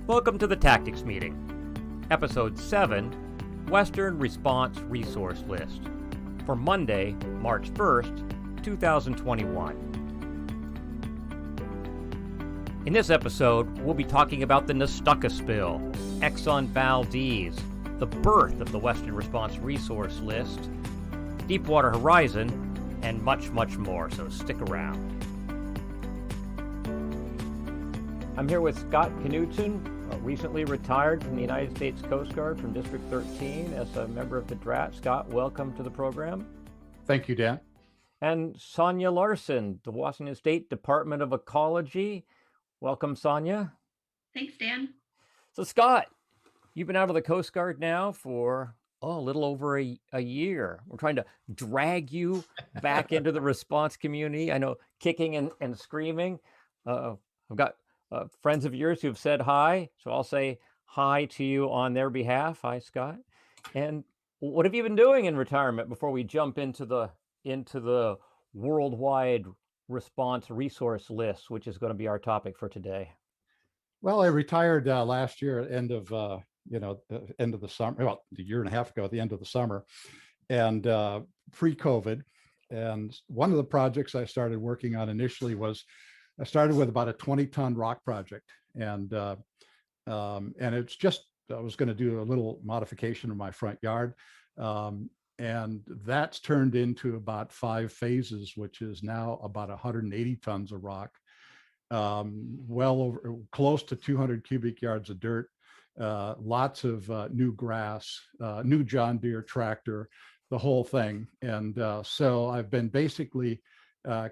Welcome to the Tactics Meeting, Episode 7, Western Response Resource List, for Monday, March 1st, 2021. In this episode, we'll be talking about the Nestucca spill, Exxon Valdez, the birth of the Western Response Resource List, Deepwater Horizon, and much, much more, so stick around. I'm here with Scott Knutson, recently retired from the United States Coast Guard from District 13 as a member of the DRAT. Scott, welcome to the program. Thank you, Dan. And Sonja Larson, the Washington State Department of Ecology. Welcome, Sonja. Thanks, Dan. So, Scott, you've been out of the Coast Guard now for a little over a year. We're trying to drag you back into the response community. I know, kicking and screaming. I've got friends of yours who've said hi, so I'll say hi to you on their behalf. Hi, Scott. And what have you been doing in retirement before we jump into the worldwide response resource list, which is going to be our topic for today? Well, I retired last year at end of the end of the summer, well, a year and a half ago at the end of the summer, and pre-COVID. And one of the projects I started working on initially was I started with about a 20-ton rock project, and it's just I was going to do a little modification of my front yard, and that's turned into about 5 phases, which is now about 180 tons of rock, well over close to 200 cubic yards of dirt, lots of new grass, new John Deere tractor, the whole thing, and so I've been basically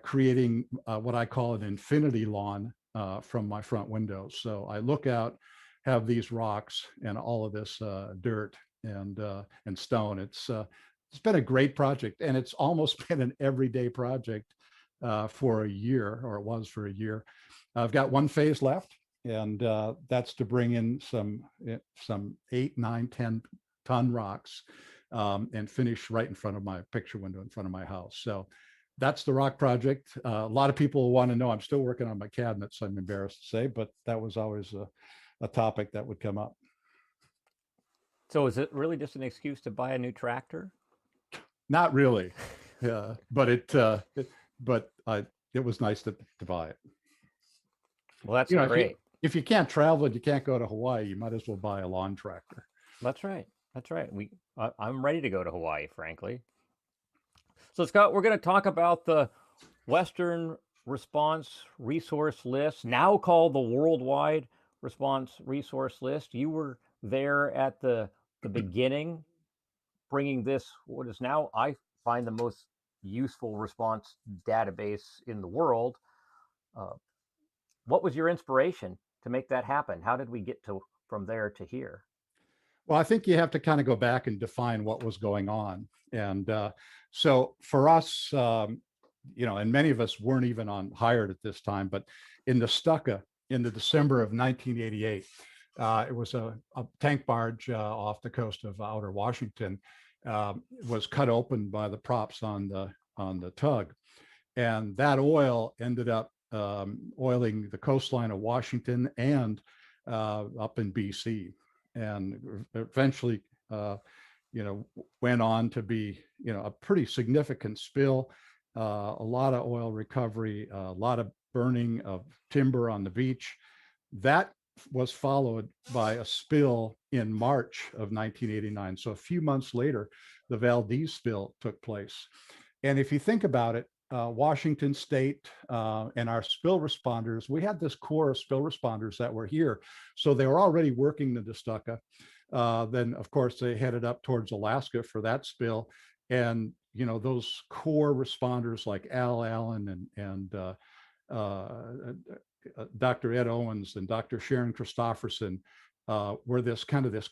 creating what I call an infinity lawn from my front window. So I look out, have these rocks and all of this dirt and stone. It's been a great project, and it's almost been an everyday project for a year, or it was for a year. I've got 1 phase left, and that's to bring in some 8, 9, 10 ton rocks and finish right in front of my picture window in front of my house. So that's the rock project. A lot of people want to know I'm still working on my cabinets, I'm embarrassed to say, but that was always a topic that would come up. So is it really just an excuse to buy a new tractor? Not really, but it was nice to buy it. Well, that's great. If you can't travel and you can't go to Hawaii, you might as well buy a lawn tractor. That's right. That's right. I'm ready to go to Hawaii, frankly. So, Scott, we're going to talk about the Western Response Resource List, now called the Worldwide Response Resource List. You were there at the beginning, bringing this, what is now, I find, the most useful response database in the world. What was your inspiration to make that happen? How did we get from there to here? Well, I think you have to kind of go back and define what was going on. And so for us, and many of us weren't even hired at this time, but in Nestucca, in the December of 1988, it was a tank barge off the coast of outer Washington, was cut open by the props on the tug. And that oil ended up oiling the coastline of Washington and up in BC. And eventually, went on to be, a pretty significant spill, a lot of oil recovery, a lot of burning of timber on the beach. That was followed by a spill in March of 1989. So a few months later, the Valdez spill took place. And if you think about it, Washington State and our spill responders, we had this core of spill responders that were here. So they were already working the Nestucca. Then, of course, they headed up towards Alaska for that spill. And, those core responders like Al Allen and Dr. Ed Owens and Dr. Sharon Christopherson were this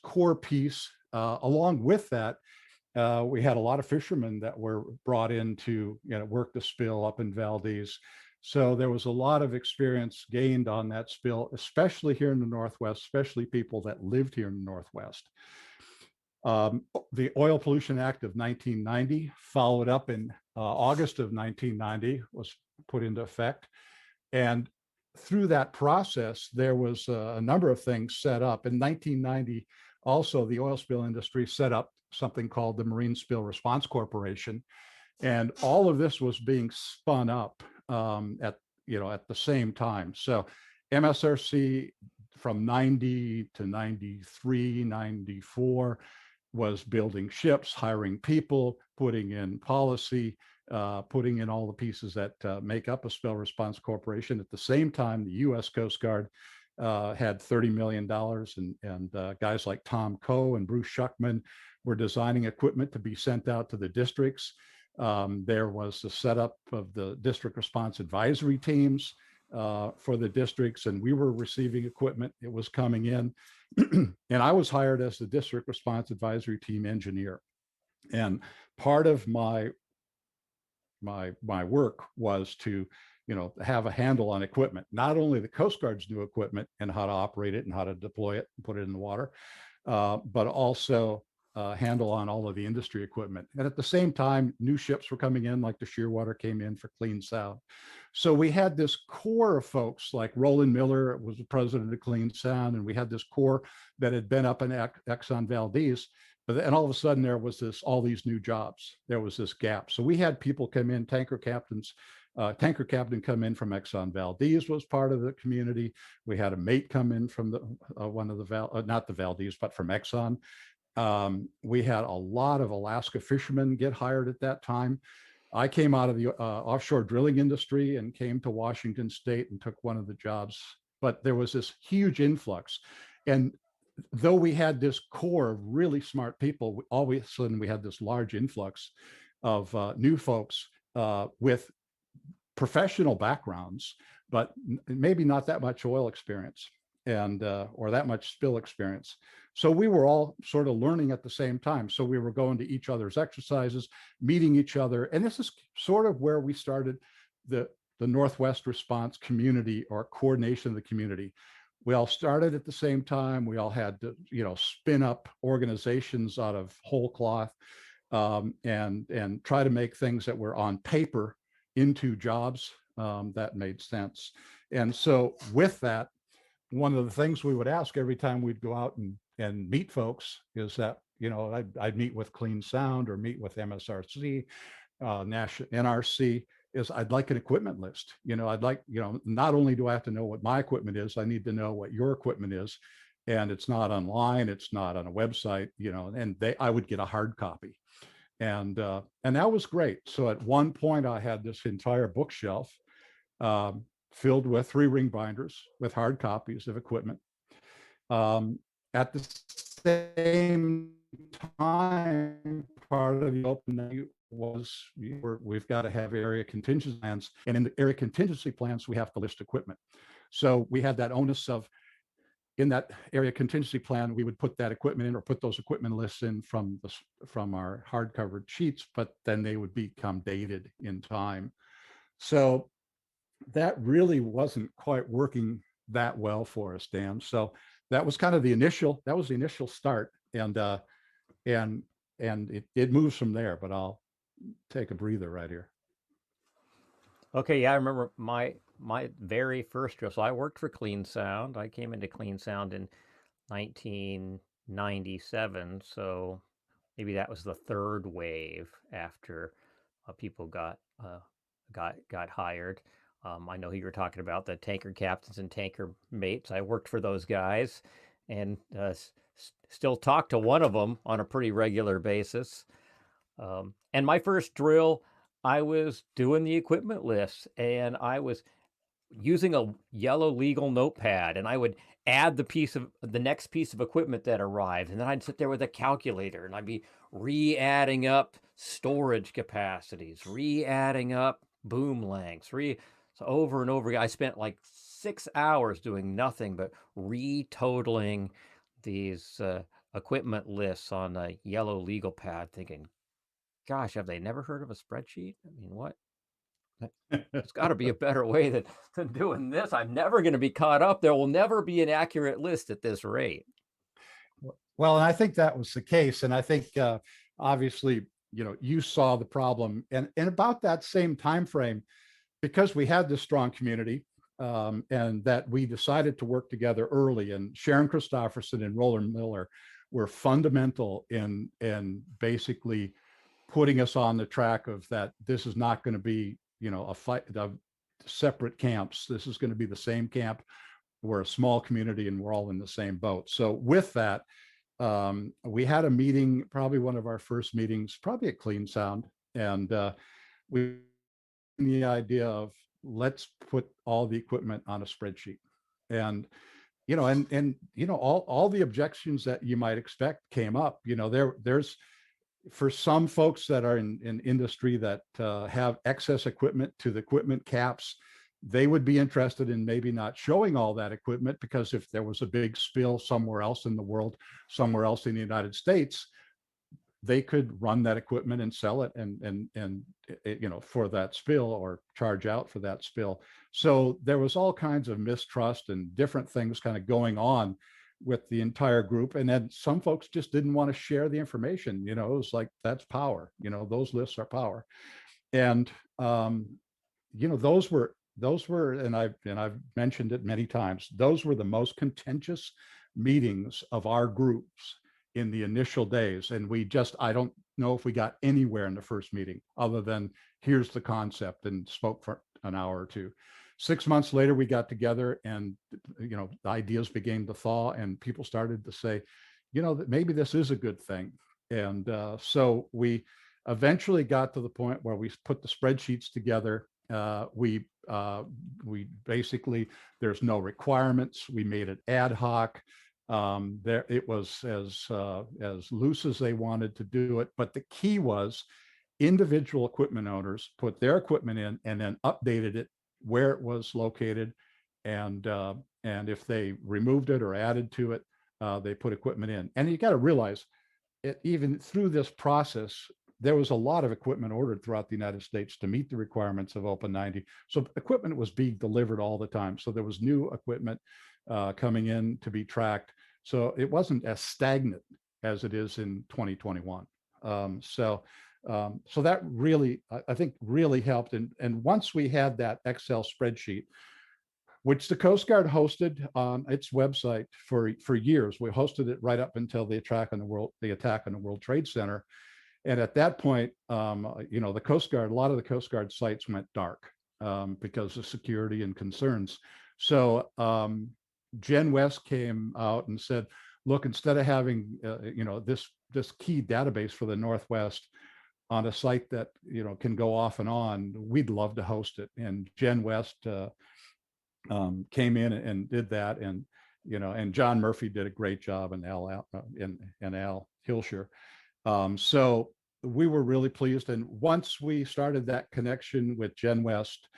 core piece. Along with that, we had a lot of fishermen that were brought in to work the spill up in Valdez. So there was a lot of experience gained on that spill, especially here in the Northwest, especially people that lived here in the Northwest. The Oil Pollution Act of 1990 followed up in August of 1990, was put into effect. And through that process, there was a number of things set up. In 1990, also, the oil spill industry set up something called the Marine Spill Response Corporation. And all of this was being spun up at the same time. So MSRC from 90 to 93, 94 was building ships, hiring people, putting in policy, putting in all the pieces that make up a spill response corporation. At the same time, the U.S. Coast Guard had $30 million, and guys like Tom Coe and Bruce Schuckman were designing equipment to be sent out to the districts. There was the setup of the district response advisory teams for the districts, and we were receiving equipment. It was coming in, and I was hired as the district response advisory team engineer. And part of my work was to have a handle on equipment, not only the Coast Guard's new equipment and how to operate it and how to deploy it and put it in the water, but also handle on all of the industry equipment. And at the same time, new ships were coming in, like the Shearwater came in for Clean Sound. So we had this core of folks like Roland Miller was the president of Clean Sound, and we had this core that had been up in Exxon Valdez. And all of a sudden there was all these new jobs. There was this gap. So we had people come in, tanker captain come in from Exxon Valdez was part of the community. We had a mate come in from one of the, not the Valdez, but from Exxon. We had a lot of Alaska fishermen get hired at that time. I came out of the offshore drilling industry and came to Washington State and took one of the jobs. But there was this huge influx. And though we had this core of really smart people, all of a sudden we had this large influx of new folks with professional backgrounds, but maybe not that much oil experience and or that much spill experience. So we were all sort of learning at the same time. So we were going to each other's exercises, meeting each other. And this is sort of where we started the Northwest Response community, or coordination of the community. We all started at the same time. We all had to, spin up organizations out of whole cloth and try to make things that were on paper into jobs that made sense. And so with that, one of the things we would ask every time we'd go out and meet folks is that, I'd meet with Clean Sound or meet with MSRC, National NRC, is I'd like an equipment list. I'd like, not only do I have to know what my equipment is, I need to know what your equipment is. And it's not online, it's not on a website, and I would get a hard copy. And that was great. So at one point I had this entire bookshelf filled with 3-ring binders with hard copies of equipment. At the same time, part of the open was we've got to have area contingency plans, and in the area contingency plans we have to list equipment. So we had that onus of, in that area contingency plan, we would put that equipment in, or put those equipment lists in from our hard covered sheets, but then they would become dated in time. So that really wasn't quite working that well for us, Dan. So that was kind of the initial start, and it moves from there. But I'll take a breather right here. Okay, yeah, I remember my very first drill. So I worked for Clean Sound. I came into Clean Sound in 1997. So maybe that was the third wave after people got hired. I know who you were talking about, the tanker captains and tanker mates. I worked for those guys, and still talk to one of them on a pretty regular basis. And my first drill, I was doing the equipment list, and I was using a yellow legal notepad, and I would add the next piece of equipment that arrived, and then I'd sit there with a calculator, and I'd be re-adding up storage capacities, re-adding up boom lengths, so over and over again. I spent like 6 hours doing nothing but retotaling these equipment lists on a yellow legal pad, thinking, gosh, have they never heard of a spreadsheet? I mean, what? There's got to be a better way than doing this. I'm never going to be caught up. There will never be an accurate list at this rate. Well, and I think that was the case. And I think obviously, you saw the problem, and about that same time frame, because we had this strong community, and that we decided to work together early. And Sharon Christopherson and Roland Miller were fundamental in basically putting us on the track of that. This is not going to be, a fight of separate camps. This is going to be the same camp. We're a small community and we're all in the same boat. So with that, we had a meeting, probably one of our first meetings, probably at Clean Sound, and we the idea of let's put all the equipment on a spreadsheet. And all the objections that you might expect came up. There's for some folks that are in industry that have excess equipment to the equipment caps, they would be interested in maybe not showing all that equipment, because if there was a big spill somewhere else in the world, somewhere else in the United States, they could run that equipment and sell it and for that spill, or charge out for that spill. So there was all kinds of mistrust and different things kind of going on with the entire group. And then some folks just didn't want to share the information. It was like, that's power. Those lists are power. And those were, and I've mentioned it many times, those were the most contentious meetings of our groups in the initial days. And I don't know if we got anywhere in the first meeting other than here's the concept, and spoke for an hour or two. 6 months later, we got together, and the ideas began to thaw, and people started to say, that maybe this is a good thing. And so we eventually got to the point where we put the spreadsheets together. We basically, there's no requirements. We made it ad hoc. It was as loose as they wanted to do it. But the key was individual equipment owners put their equipment in and then updated it where it was located. And if they removed it or added to it, they put equipment in. And you got to realize, even through this process, there was a lot of equipment ordered throughout the United States to meet the requirements of Open 90. So equipment was being delivered all the time. So there was new equipment coming in to be tracked. So it wasn't as stagnant as it is in 2021. So that really, I think, really helped. And once we had that Excel spreadsheet, which the Coast Guard hosted on its website for years, we hosted it right up until the attack on the World Trade Center. And at that point, the Coast Guard, a lot of the Coast Guard sites went dark because of security and concerns. So Jen West came out and said, look, instead of having this key database for the Northwest on a site that can go off and on, we'd love to host it. And Jen West came in and did that, and John Murphy did a great job, and Al Hilscher. So we were really pleased. And once we started that connection with Jen West,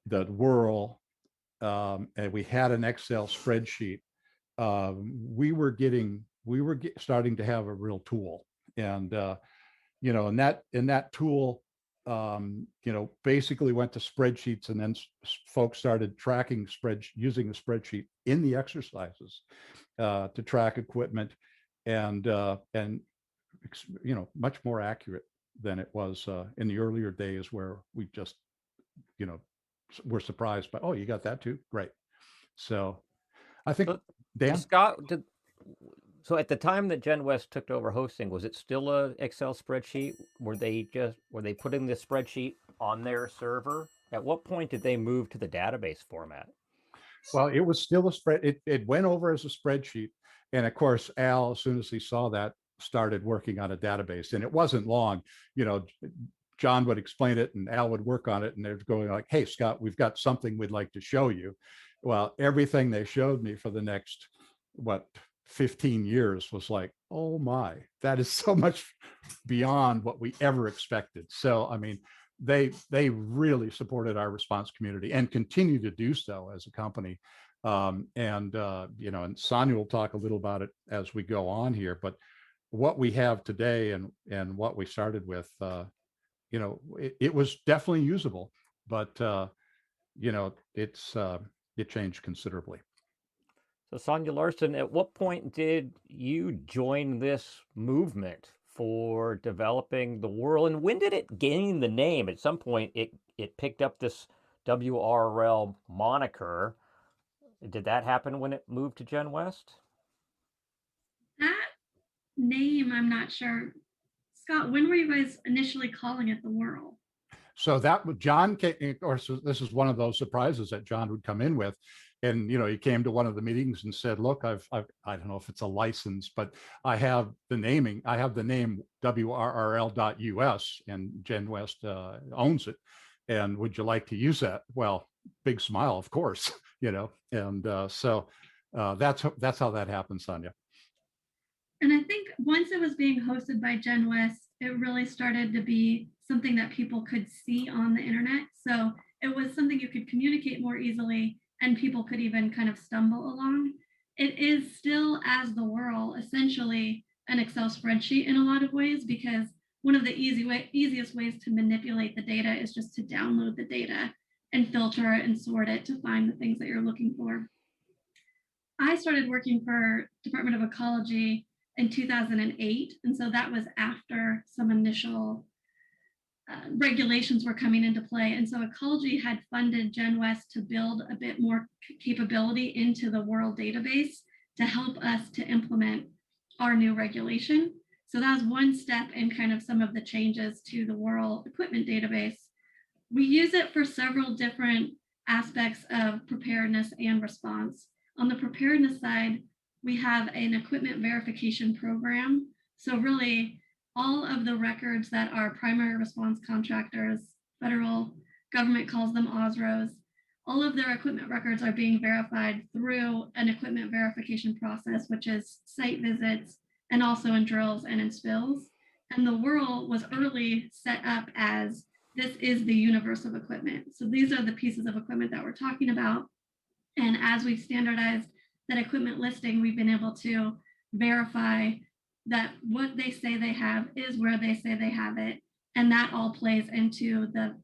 the WRRL, and we had an Excel spreadsheet, we were starting to have a real tool. And and that tool basically went to spreadsheets, and then folks started tracking using the spreadsheet in the exercises to track equipment, and much more accurate than it was in the earlier days, where we just were surprised by, oh, you got that too, great. So I think, Dan? Scott, so at the time that Jen West took over hosting, was it still a Excel spreadsheet? Were they putting the spreadsheet on their server? At what point did they move to the database format? Well, it was still a spread. It went over as a spreadsheet. And of course, Al, as soon as he saw that, started working on a database. And it wasn't long, John would explain it and Al would work on it, and they're going like, hey, Scott, we've got something we'd like to show you. Well, everything they showed me for the next, 15 years was like, oh my, that is so much beyond what we ever expected. So, I mean, they really supported our response community and continue to do so as a company. And Sonja will talk a little about it as we go on here, but what we have today and what we started with, it was definitely usable, but it changed considerably. So Sonja Larson, at what point did you join this movement for developing the WRRL, and when did it gain the name? At some point, it picked up this WRRL moniker. Did that happen when it moved to Gen West? That name, I'm not sure. Scott, when were you guys initially calling it the Whirl? So that John came, of course, this is one of those surprises that John would come in with. And, he came to one of the meetings and said, look, I don't know if it's a license, but I have the name WRRL.US, and Gen West owns it. And would you like to use that? Well, big smile, of course, and so that's how that happened, Sonja. And I think once it was being hosted by Gen West, it really started to be something that people could see on the internet. So it was something you could communicate more easily, and people could even kind of stumble along. It is still, as the Whirl, essentially an Excel spreadsheet in a lot of ways, because one of the easiest ways to manipulate the data is just to download the data and filter it and sort it to find the things that you're looking for. I started working for Department of Ecology in 2008. And so that was after some initial regulations were coming into play. And so Ecology had funded Gen West to build a bit more capability into the Whirl database to help us to implement our new regulation. So that was one step in kind of some of the changes to the Whirl equipment database. We use it for several different aspects of preparedness and response. On the preparedness side, we have an equipment verification program. So really, all of the records that our primary response contractors, federal government calls them OSROs, all of their equipment records are being verified through an equipment verification process, which is site visits and also in drills and in spills. And the Whirl was early set up as this is the universe of equipment. So these are the pieces of equipment that we're talking about. And as we've standardized that equipment listing, we've been able to verify that what they say they have is where they say they have it. And that all plays into the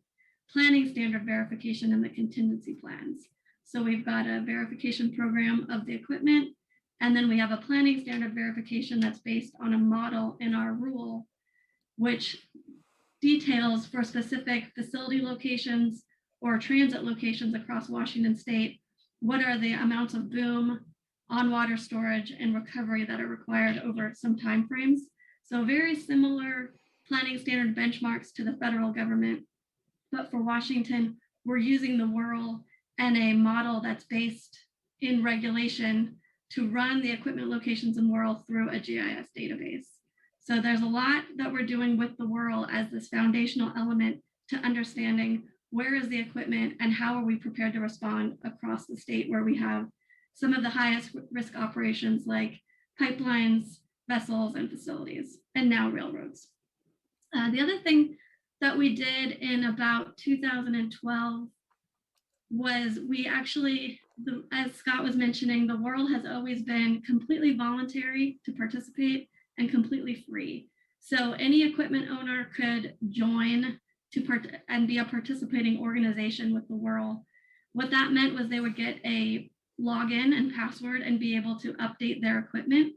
planning standard verification and the contingency plans. So we've got a verification program of the equipment, and then we have a planning standard verification that's based on a model in our rule, which details for specific facility locations or transit locations across Washington state, what are the amounts of boom, on-water storage, and recovery that are required over some timeframes. So very similar planning standard benchmarks to the federal government. But for Washington, we're using the Whirl and a model that's based in regulation to run the equipment locations in Whirl through a GIS database. So there's a lot that we're doing with the Whirl as this foundational element to understanding where is the equipment and how are we prepared to respond across the state where we have some of the highest risk operations like pipelines, vessels, and facilities, and now railroads. The other thing that we did in about 2012 was we actually, as Scott was mentioning, the Whirl has always been completely voluntary to participate and completely free. So any equipment owner could join and be a participating organization with the Whirl. What that meant was they would get a login and password and be able to update their equipment.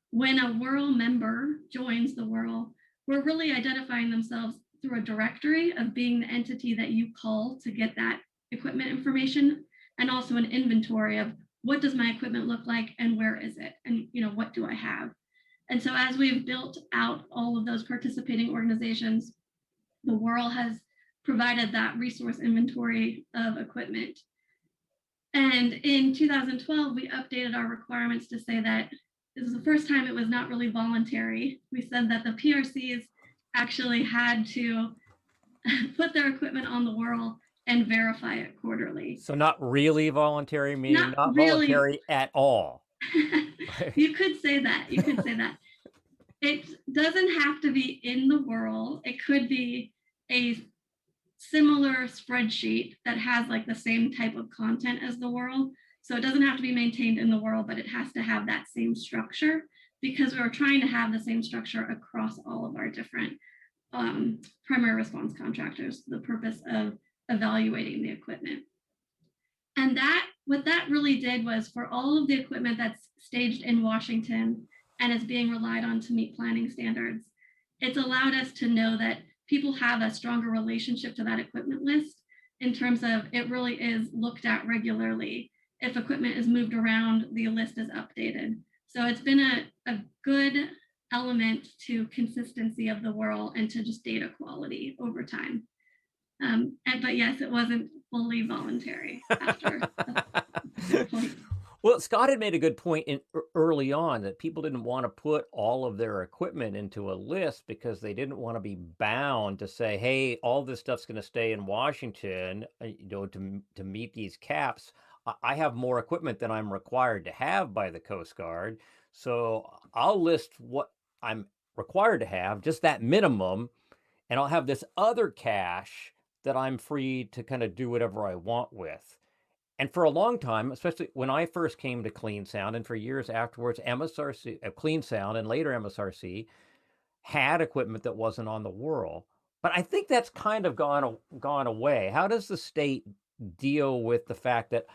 When a Whirl member joins the Whirl, we're really identifying themselves through a directory of being the entity that you call to get that equipment information, and also an inventory of what does my equipment look like and where is it, and what do I have. And so as we've built out all of those participating organizations, the Whirl has provided that resource inventory of equipment. And in 2012, we updated our requirements to say that this is the first time it was not really voluntary. We said that the PRCs actually had to put their equipment on the Whirl and verify it quarterly. So not really voluntary, meaning not really voluntary at all. You could say that. You could say that. It doesn't have to be in the Whirl. It could be a similar spreadsheet that has like the same type of content as the Whirl. So it doesn't have to be maintained in the Whirl, but it has to have that same structure, because we're trying to have the same structure across all of our different primary response contractors, the purpose of evaluating the equipment. And what that really did was, for all of the equipment that's staged in Washington and is being relied on to meet planning standards, it's allowed us to know that people have a stronger relationship to that equipment list. in terms of it really is looked at regularly. If equipment is moved around, the list is updated. So it's been a good element to consistency of the WRRL and to just data quality over time. But yes, it wasn't fully voluntary after a point. Well, Scott had made a good point early on that people didn't want to put all of their equipment into a list because they didn't want to be bound to say, hey, all this stuff's going to stay in Washington, to meet these caps. I have more equipment than I'm required to have by the Coast Guard. So I'll list what I'm required to have, just that minimum, and I'll have this other cache that I'm free to kind of do whatever I want with. And for a long time, especially when I first came to Clean Sound, and for years afterwards, MSRC, Clean Sound, and later MSRC had equipment that wasn't on the WRRL. But I think that's kind of gone away. How does the state deal with the fact that,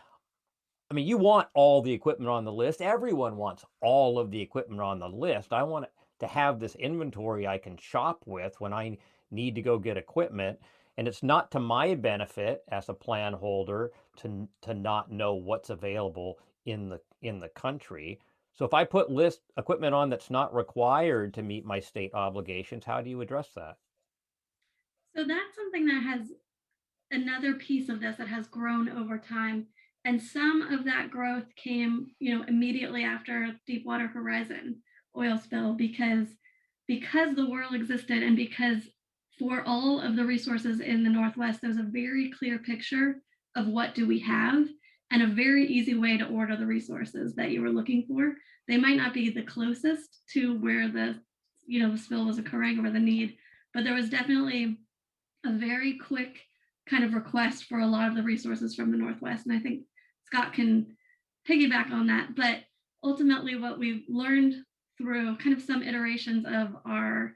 I mean, you want all the equipment on the list. Everyone wants all of the equipment on the list. I want to have this inventory I can shop with when I need to go get equipment. And it's not to my benefit as a plan holder to not know what's available in the country. So if I put list equipment on that's not required to meet my state obligations, how do you address that? So that's something that has another piece of this that has grown over time. And some of that growth came, immediately after Deepwater Horizon oil spill because the WRRL existed and because for all of the resources in the Northwest, there's a very clear picture of what do we have and a very easy way to order the resources that you were looking for. They might not be the closest to where the spill was occurring or the need, but there was definitely a very quick kind of request for a lot of the resources from the Northwest. And I think Scott can piggyback on that. But ultimately, what we've learned through kind of some iterations of our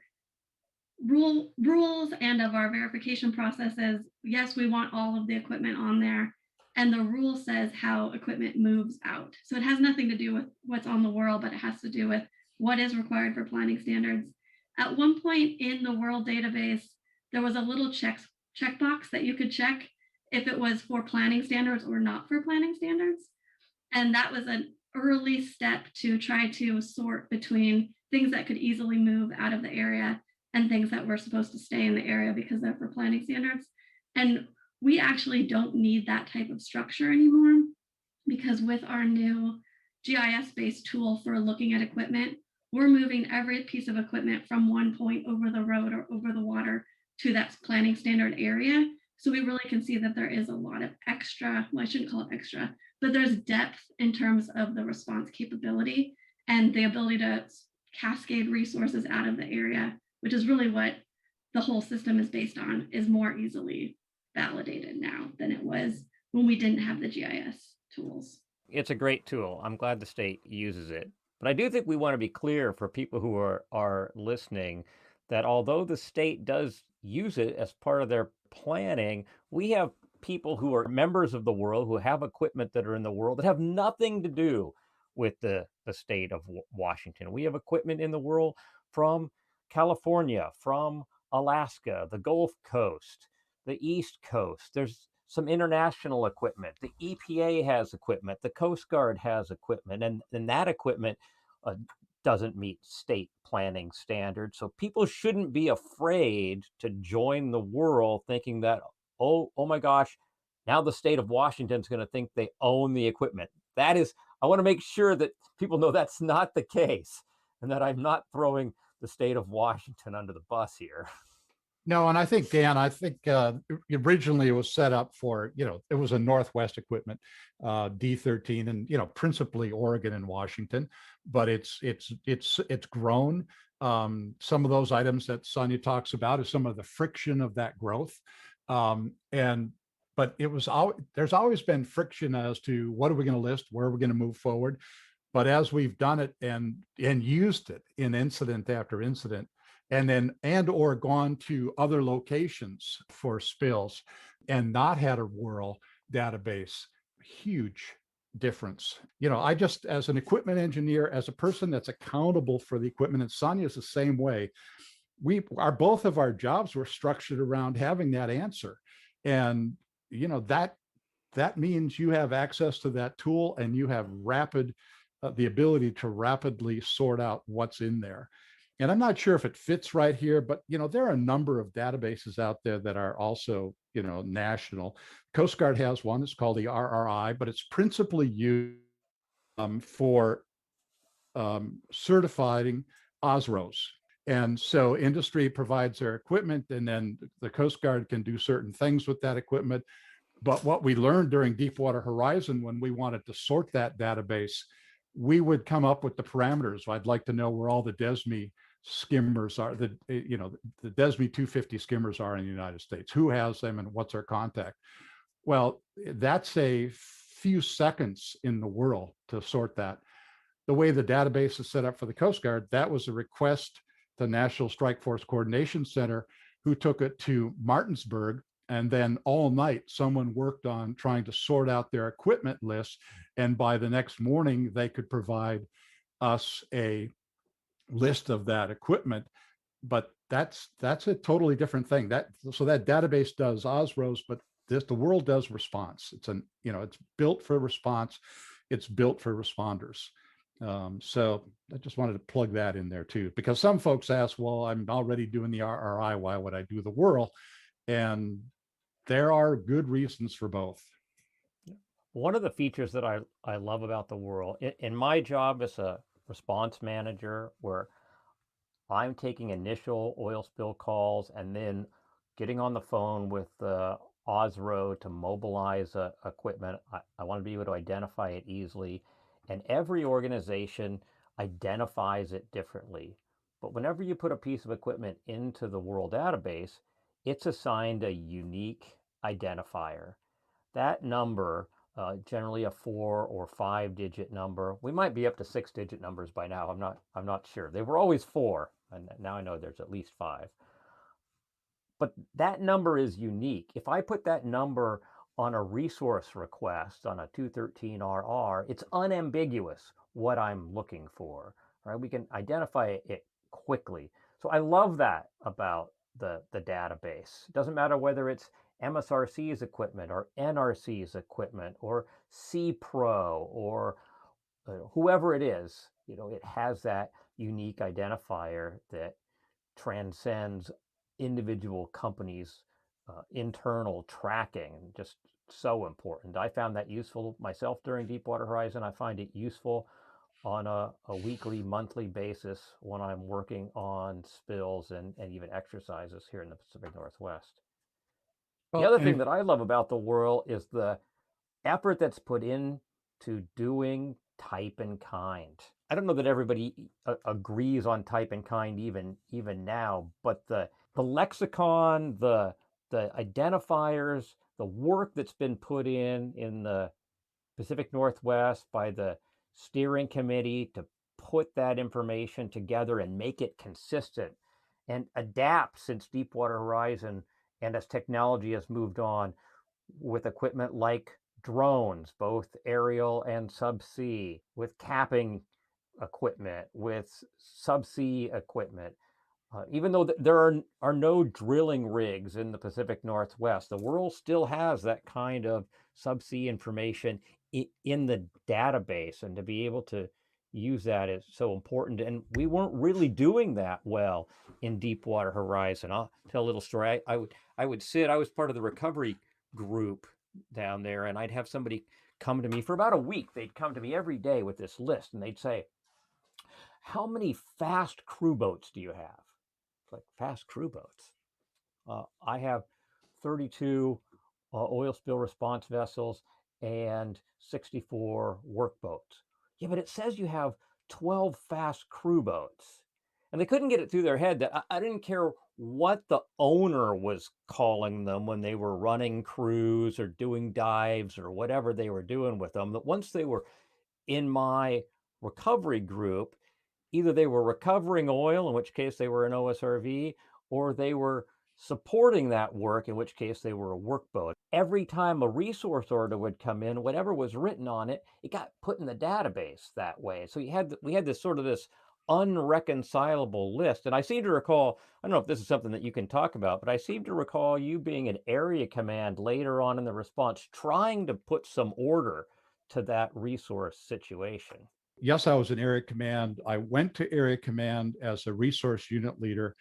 rules and of our verification processes, yes, we want all of the equipment on there. And the rule says how equipment moves out. So it has nothing to do with what's on the WRRL, but it has to do with what is required for planning standards. At one point in the WRRL database, there was a little checkbox that you could check if it was for planning standards or not for planning standards. And that was an early step to try to sort between things that could easily move out of the area and things that were supposed to stay in the area because they're for planning standards. And we actually don't need that type of structure anymore because with our new GIS-based tool for looking at equipment, we're moving every piece of equipment from one point over the road or over the water to that planning standard area. So we really can see that there is a lot of extra, well, I shouldn't call it extra, but there's depth in terms of the response capability and the ability to cascade resources out of the area, which is really what the whole system is based on, is more easily validated now than it was when we didn't have the GIS tools. It's a great tool. I'm glad the state uses it. But I do think we want to be clear for people who are listening that although the state does use it as part of their planning, we have people who are members of the WRRL who have equipment that are in the WRRL that have nothing to do with the state of Washington. We have equipment in the WRRL from California, from Alaska, the Gulf Coast, the East Coast. There's some international equipment. The EPA has equipment. The Coast Guard has equipment. And that equipment doesn't meet state planning standards. So people shouldn't be afraid to join the WRRL thinking that, oh my gosh, now the state of Washington is going to think they own the equipment. That is, I want to make sure that people know that's not the case and that I'm not throwing the state of Washington under the bus here. No, and I think, Dan, originally it was set up for, it was a Northwest equipment, D13, and, principally Oregon and Washington, but it's grown. Some of those items that Sonja talks about is some of the friction of that growth. But there's always been friction as to what are we going to list, where are we going to move forward. But as we've done it and used it in incident after incident, and or gone to other locations for spills and not had a WRRL database, huge difference. I just, as an equipment engineer, as a person that's accountable for the equipment, and Sonja is the same way, both of our jobs were structured around having that answer. And that means you have access to that tool and you have the ability to rapidly sort out what's in there. And I'm not sure if it fits right here, but there are a number of databases out there that are also national. Coast Guard has one. It's called the RRI, but it's principally used for certifying OSROs. And so industry provides their equipment, and then the Coast Guard can do certain things with that equipment. But what we learned during Deepwater Horizon, when we wanted to sort that database, we would come up with the parameters. I'd like to know where all the DESME skimmers are, the DESME 250 skimmers are in the United States. Who has them and what's their contact? Well, that's a few seconds in the world to sort that. The way the database is set up for the Coast Guard, that was a request to National Strike Force Coordination Center, who took it to Martinsburg. And then all night, someone worked on trying to sort out their equipment list. And by the next morning, they could provide us a list of that equipment. But that's a totally different thing. So that database does OSROs, but the world does response. It's built for response. It's built for responders. So I just wanted to plug that in there too, because some folks ask, well, I'm already doing the RRI. Why would I do the WRRL? And there are good reasons for both. One of the features that I love about the WRRL, in my job as a response manager, where I'm taking initial oil spill calls and then getting on the phone with the OSRO to mobilize equipment, I want to be able to identify it easily. And every organization identifies it differently. But whenever you put a piece of equipment into the WRRL database, it's assigned a unique identifier. That number, generally a 4 or 5 digit number, we might be up to 6 digit numbers by now. I'm not sure. They were always 4, and now I know there's at least 5. But that number is unique. If I put that number on a resource request on a 213RR, it's unambiguous what I'm looking for. Right? We can identify it quickly. So I love that about the database. It doesn't matter whether it's MSRC's equipment or NRC's equipment or CPRO or whoever it is, it has that unique identifier that transcends individual companies' internal tracking. Just so important. I found that useful myself during Deepwater Horizon. I find it useful on a weekly, monthly basis when I'm working on spills and even exercises here in the Pacific Northwest. The other thing that I love about the WRRL is the effort that's put into doing type and kind. I don't know that everybody agrees on type and kind even now, but the lexicon, the identifiers, the work that's been put in the Pacific Northwest by the steering committee to put that information together and make it consistent and adapt since Deepwater Horizon and as technology has moved on with equipment like drones, both aerial and subsea, with capping equipment, with subsea equipment. Even though there are no drilling rigs in the Pacific Northwest, the WRRL still has that kind of subsea information in the database, and to be able to use that is so important. And we weren't really doing that well in Deepwater Horizon. I'll tell a little story. I was part of the recovery group down there, and I'd have somebody come to me for about a week. They'd come to me every day with this list, and they'd say, how many fast crew boats do you have? It's like, fast crew boats. I have 32 oil spill response vessels and 64 work boats. Yeah, but it says you have 12 fast crew boats. And they couldn't get it through their head that I didn't care what the owner was calling them when they were running crews or doing dives or whatever they were doing with them, that once they were in my recovery group, either they were recovering oil, in which case they were an OSRV, or they were supporting that work, in which case they were a workboat. Every time a resource order would come in, whatever was written on it, it got put in the database that way. So we had this sort of this unreconcilable list. And I seem to recall, I don't know if this is something that you can talk about, but I seem to recall you being an area command later on in the response, trying to put some order to that resource situation. Yes, I was in area command. I went to area command as a resource unit leader.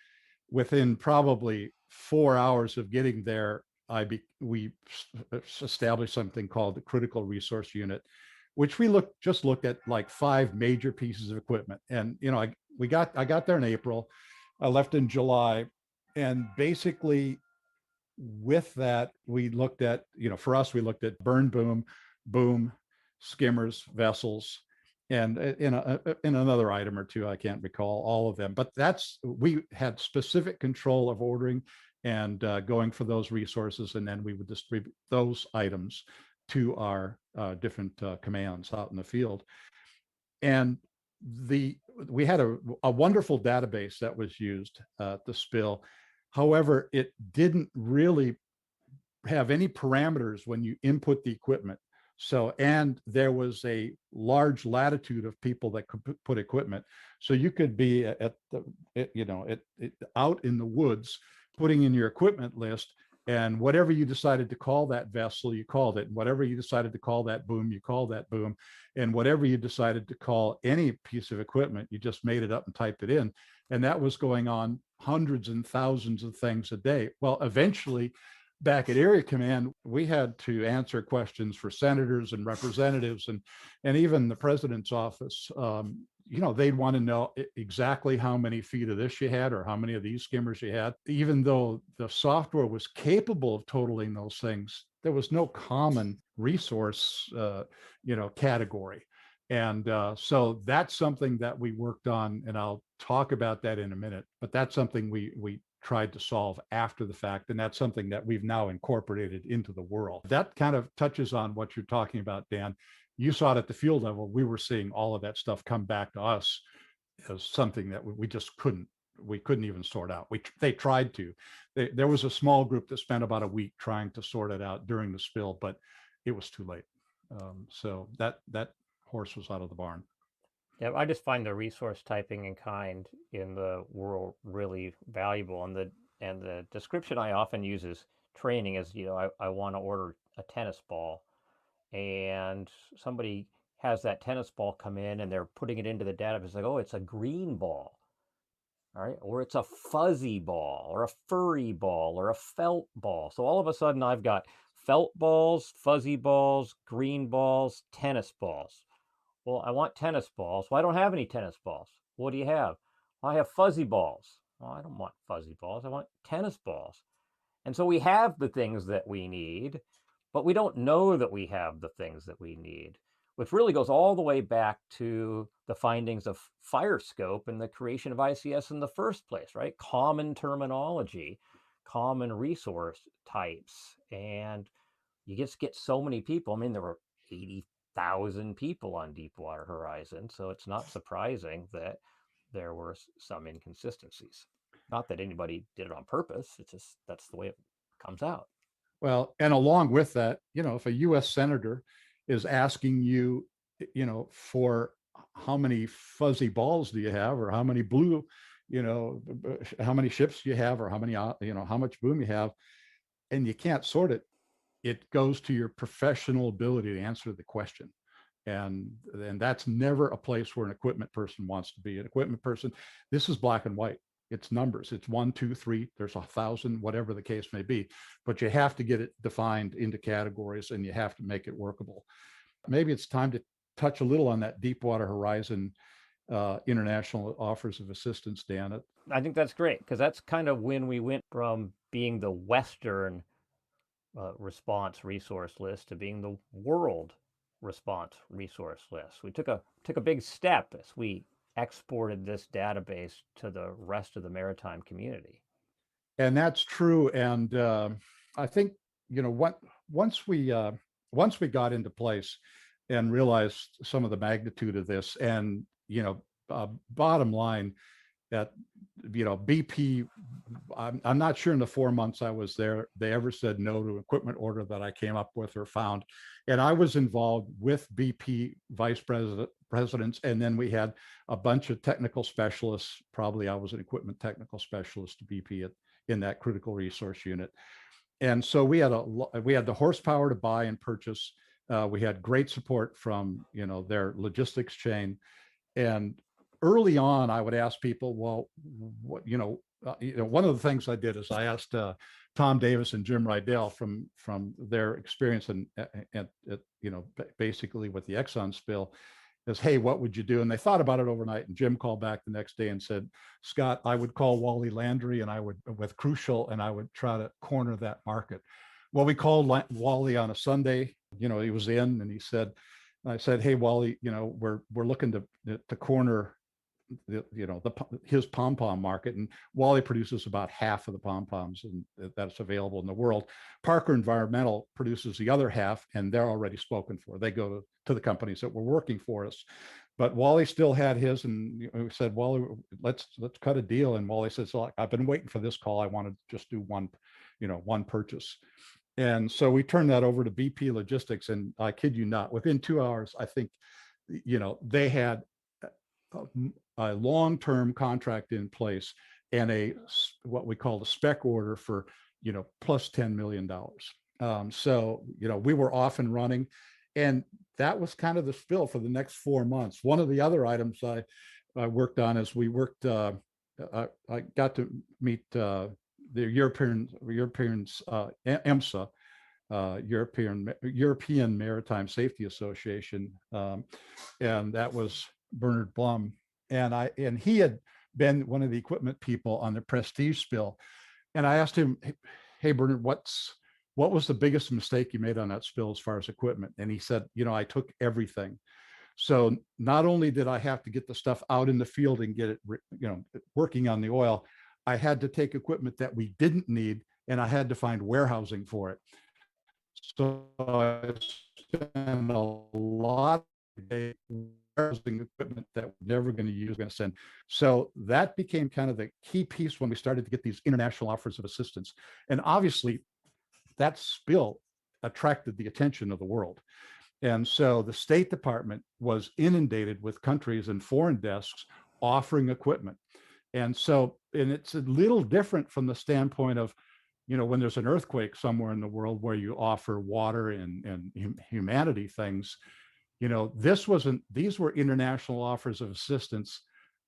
Within probably 4 hours of getting there, we established something called the critical resource unit, which we just looked at like 5 major pieces of equipment. And I got there in April. I left in July, and basically with that, we looked at, for us, we looked at burn boom, skimmers, vessels, and in another item or two, I can't recall all of them, but we had specific control of ordering and going for those resources, and then we would distribute those items to our different commands out in the field. And we had a wonderful database that was used to spill. However, it didn't really have any parameters when you input the equipment. So, and there was a large latitude of people that could put equipment. So you could be out in the woods, putting in your equipment list, and whatever you decided to call that vessel, you called it. And whatever you decided to call that boom, you called that boom. And whatever you decided to call any piece of equipment, you just made it up and typed it in. And that was going on hundreds and thousands of things a day. Well, eventually, back at Area Command, we had to answer questions for senators and representatives and even the president's office. They'd want to know exactly how many feet of this you had or how many of these skimmers you had. Even though the software was capable of totaling those things, there was no common resource, category. And so that's something that we worked on, and I'll talk about that in a minute. But that's something we tried to solve after the fact, and that's something that we've now incorporated into the world. That kind of touches on what you're talking about, Dan. You saw it at the field level. We were seeing all of that stuff come back to us as something that we just couldn't even sort out. They tried to. There was a small group that spent about a week trying to sort it out during the spill, but it was too late. So that horse was out of the barn. Yeah, I just find the resource typing in kind in the world really valuable. And the description I often use is training is, I want to order a tennis ball, and somebody has that tennis ball come in and they're putting it into the database like, oh, it's a green ball. All right, or it's a fuzzy ball or a furry ball or a felt ball. So all of a sudden I've got felt balls, fuzzy balls, green balls, tennis balls. Well, I want tennis balls. Well, I don't have any tennis balls. What do you have? Well, I have fuzzy balls. Well, I don't want fuzzy balls. I want tennis balls. And so we have the things that we need, but we don't know that we have the things that we need, which really goes all the way back to the findings of Firescope and the creation of ICS in the first place, right? Common terminology, common resource types. And you just get so many people. I mean, there were 80,000 people on Deepwater Horizon, so it's not surprising that there were some inconsistencies. Not that anybody did it on purpose. It's just that's the way it comes out. Well, and along with that, if a U.S. senator is asking you, for how many fuzzy balls do you have, or how many blue, how many ships you have, or how many, how much boom you have, and you can't sort it, it goes to your professional ability to answer the question. And that's never a place where an equipment person wants to be. An equipment person, this is black and white. It's numbers. It's 1, 2, 3. There's 1,000, whatever the case may be. But you have to get it defined into categories, and you have to make it workable. Maybe it's time to touch a little on that Deepwater Horizon international offers of assistance, Dan. I think that's great, because that's kind of when we went from being the Western response resource list to being the world response resource list. We took a big step as we exported this database to the rest of the maritime community. And that's true. And I think once we got into place and realized some of the magnitude of this, and bottom line, that BP, I'm not sure in the 4 months I was there they ever said no to equipment order that I came up with or found. And I was involved with BP presidents, and then we had a bunch of technical specialists. Probably I was an equipment technical specialist to BP in that critical resource unit. And so we had the horsepower to buy and purchase. We had great support from their logistics chain. And early on, I would ask people, well, what one of the things I did is I asked Tom Davis and Jim Rydell from their experience and basically with the Exxon spill, is, hey, what would you do? And they thought about it overnight. And Jim called back the next day and said, Scott, I would call Wally Landry and I would, with Crucial, and I would try to corner that market. Well, we called Wally on a Sunday. He was in, and I said, hey, Wally, we're looking to corner his pom-pom market, and Wally produces about half of the pom-poms that's available in the world. Parker Environmental produces the other half, and they're already spoken for. They go to the companies that were working for us, but Wally still had his, and we said, Wally, let's cut a deal. And Wally says, so I've been waiting for this call. I want to just do one purchase. And so we turned that over to BP Logistics, and I kid you not, within 2 hours, I think, they had a long-term contract in place and what we call a spec order for, plus $10 million. So, we were off and running, and that was kind of the spill for the next 4 months. One of the other items I worked on is I got to meet the European EMSA, European Maritime Safety Association, and that was Bernard Blum, and he had been one of the equipment people on the Prestige spill. And I asked him, hey, Bernard, what was the biggest mistake you made on that spill as far as equipment? And he said, I took everything. So not only did I have to get the stuff out in the field and get it, working on the oil, I had to take equipment that we didn't need, and I had to find warehousing for it. So I spent a lot of days warehousing equipment that we're never going to use, going to send. So that became kind of the key piece when we started to get these international offers of assistance. And obviously, that spill attracted the attention of the world. And so the State Department was inundated with countries and foreign desks offering equipment. And it's a little different from the standpoint of, when there's an earthquake somewhere in the world where you offer water and humanity things, these were international offers of assistance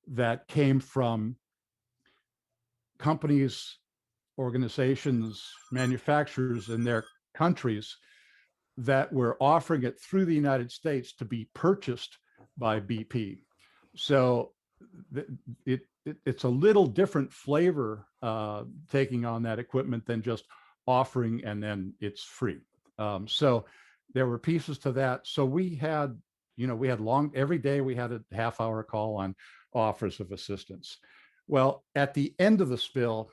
that came from companies, organizations, manufacturers in their countries that were offering it through the United States to be purchased by BP. So it's a little different flavor taking on that equipment than just offering and then it's free. So there were pieces to that. So we had every day we had a half-hour call on offers of assistance. Well, at the end of the spill,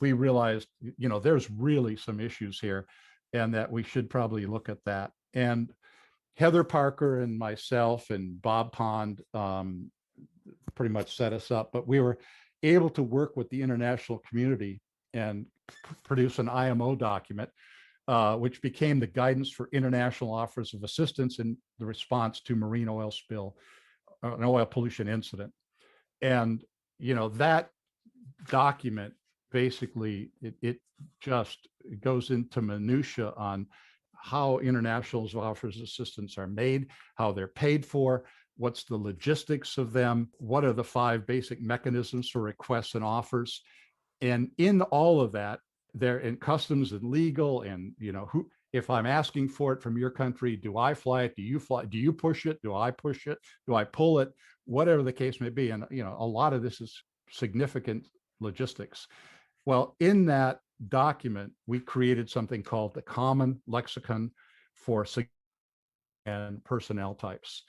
we realized, there's really some issues here and that we should probably look at that. And Heather Parker and myself and Bob Pond pretty much set us up, but we were able to work with the international community and produce an IMO document, which became the guidance for international offers of assistance in the response to marine oil spill, an oil pollution incident. And, that document, basically, it just goes into minutia on how international offers of assistance are made, how they're paid for, what's the logistics of them, what are the 5 basic mechanisms for requests and offers. And in all of that, they're in customs and legal, and if I'm asking for it from your country, do I fly it? Do you fly? Do you push it? Do I push it? Do I pull it? Whatever the case may be. And a lot of this is significant logistics. Well, in that document, we created something called the Common Lexicon for and personnel types.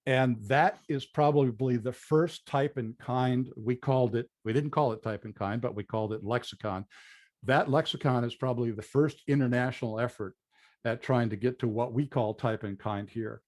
And that is probably the first type in kind. We didn't call it type in kind, but we called it lexicon. That lexicon is probably the first international effort at trying to get to what we call type in kind here.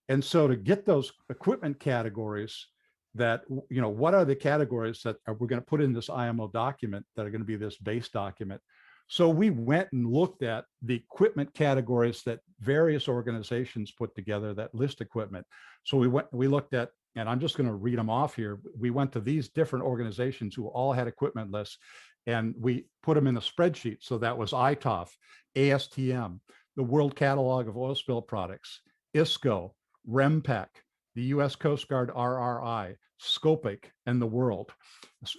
And so to get those equipment categories that, what are the categories that we're going to put in this IMO document that are going to be this base document? So we went and looked at the equipment categories that various organizations put together that list equipment. So we looked at, and I'm just going to read them off here. We went to these different organizations who all had equipment lists, and we put them in a spreadsheet. So that was ITOF, ASTM, the World Catalog of Oil Spill Products, ISCO, REMPEC, the U.S. Coast Guard RRI, Scopic, and the World.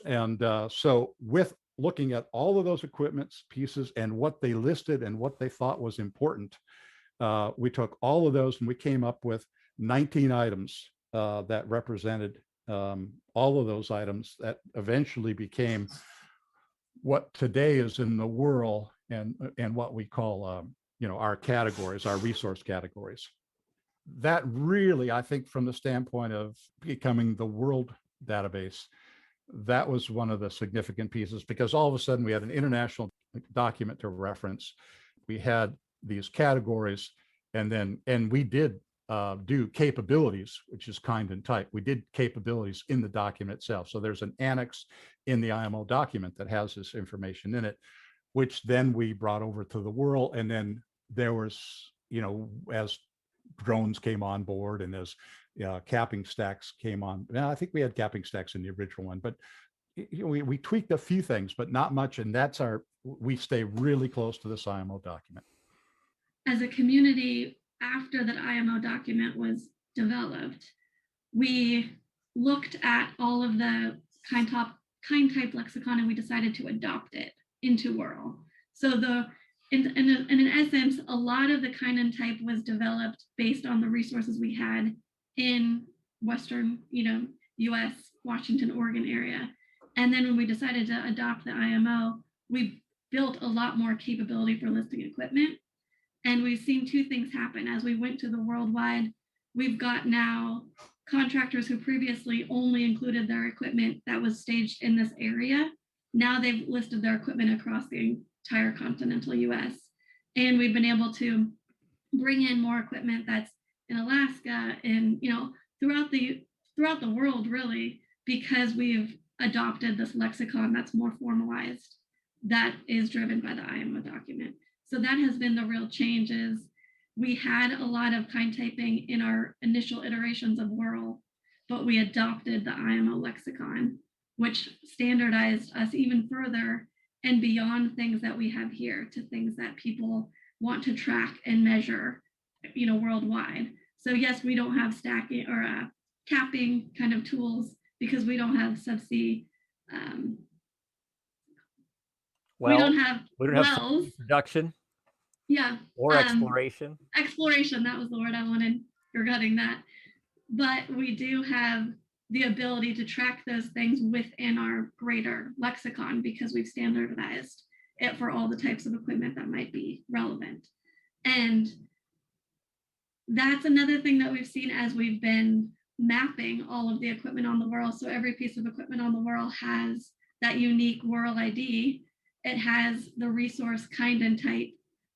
And so with looking at all of those equipments pieces and what they listed and what they thought was important, we took all of those and we came up with 19 items that represented all of those items that eventually became what today is in the WRRL and what we call our categories, our resource categories. That really, I think, from the standpoint of becoming the world database, that was one of the significant pieces, because all of a sudden we had an international document to reference. We had these categories, and we did do capabilities, which is kind and type. We did capabilities in the document itself. So there's an annex in the IMO document that has this information in it, which then we brought over to the WRRL. And then there was, as drones came on board and as capping stacks came on. Now, I think we had capping stacks in the original one, but we tweaked a few things, but not much. And we stay really close to this IMO document. As a community, after that IMO document was developed, we looked at all of the kind type lexicon, and we decided to adopt it into WRRL. So in essence, a lot of the kind and type was developed based on the resources we had in Western, US, Washington, Oregon area. And then when we decided to adopt the IMO, we built a lot more capability for listing equipment. And we've seen two things happen. As we went to the worldwide, we've got now contractors who previously only included their equipment that was staged in this area. Now they've listed their equipment across the entire continental US. And we've been able to bring in more equipment that's in Alaska and, throughout the world, really, because we've adopted this lexicon that's more formalized, that is driven by the IMO document. So that has been the real changes. We had a lot of kind typing in our initial iterations of WRRL, but we adopted the IMO lexicon, which standardized us even further and beyond things that we have here to things that people want to track and measure, worldwide. So yes, we don't have stacking or capping kind of tools because we don't have subsea. We don't have wells. Production. Yeah. Or exploration. Exploration, that was the word I wanted, forgetting that. But we do have the ability to track those things within our greater lexicon because we've standardized it for all the types of equipment that might be relevant. And that's another thing that we've seen as we've been mapping all of the equipment on the WRRL. So every piece of equipment on the WRRL has that unique WRRL ID. It has the resource kind and type.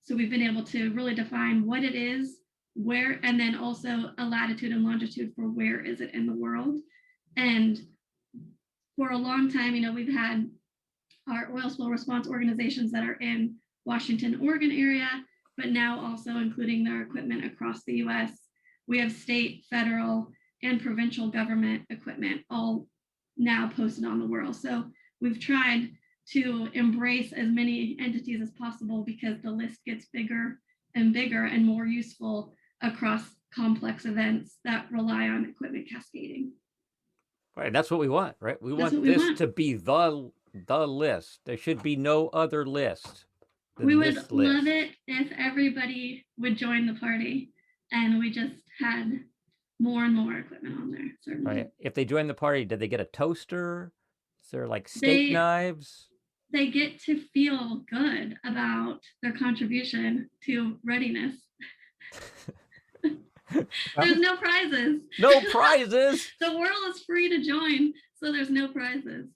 So we've been able to really define what it is, where, and then also a latitude and longitude for where is it in the world. And for a long time, we've had our oil spill response organizations that are in Washington, Oregon area, but now also including their equipment across the US. We have state, federal, and provincial government equipment all now posted on the WRRL. So we've tried to embrace as many entities as possible because the list gets bigger and bigger and more useful across complex events that rely on equipment cascading. Right, that's what we want, right? We want this to be the list. There should be no other list. We would love it if everybody would join the party and we just had more and more equipment on there, certainly. Right. If they join the party, did they get a toaster? Is there like steak knives? They get to feel good about their contribution to readiness. There's no prizes. No prizes. The WRRL is free to join, so there's no prizes.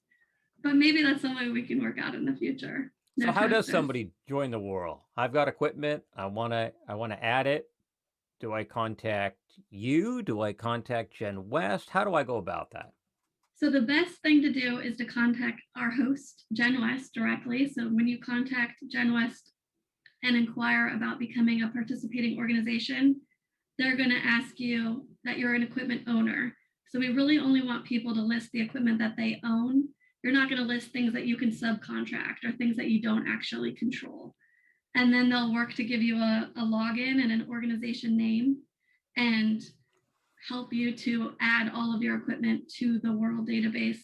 But maybe that's something we can work out in the future. So how does somebody join the WRRL? I've got equipment. I want to add it. Do I contact you? Do I contact Jen West? How do I go about that? So the best thing to do is to contact our host, Gen West, directly. So when you contact Gen West and inquire about becoming a participating organization, they're going to ask you that you're an equipment owner. So we really only want people to list the equipment that they own. You're not going to list things that you can subcontract or things that you don't actually control. And then they'll work to give you a login and an organization name and help you to add all of your equipment to the World database.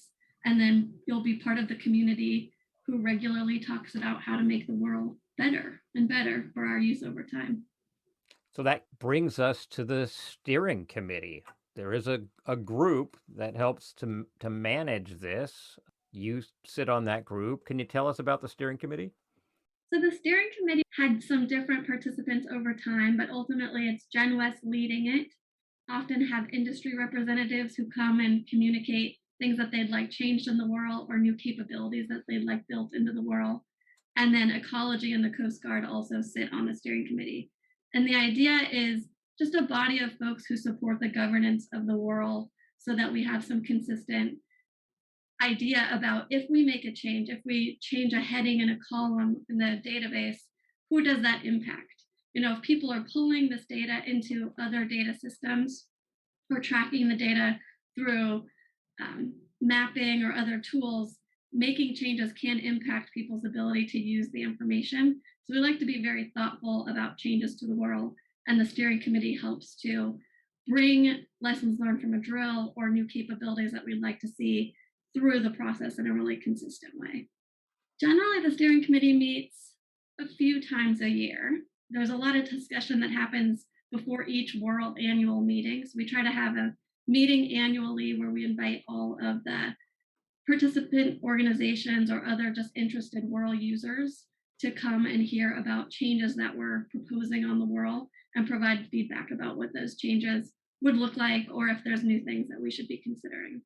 And then you'll be part of the community who regularly talks about how to make the world better and better for our use over time. So that brings us to the steering committee. There is a group that helps to manage this. You sit on that group. Can you tell us about the steering committee? So the steering committee had some different participants over time, but ultimately it's Gen West leading it. Often have industry representatives who come and communicate things that they'd like changed in the world or new capabilities that they'd like built into the world. And then Ecology and the Coast Guard also sit on the steering committee. And the idea is just a body of folks who support the governance of the world so that we have some consistent idea about if we make a change, if we change a heading in a column in the database, who does that impact? You know, if people are pulling this data into other data systems or tracking the data through mapping or other tools, making changes can impact people's ability to use the information. So we like to be very thoughtful about changes to the world, and the steering committee helps to bring lessons learned from a drill or new capabilities that we'd like to see through the process in a really consistent way. Generally, the steering committee meets a few times a year. There's a lot of discussion that happens before each World annual meeting. So we try to have a meeting annually where we invite all of the participant organizations or other just interested World users to come and hear about changes that we're proposing on the World and provide feedback about what those changes would look like or if there's new things that we should be considering.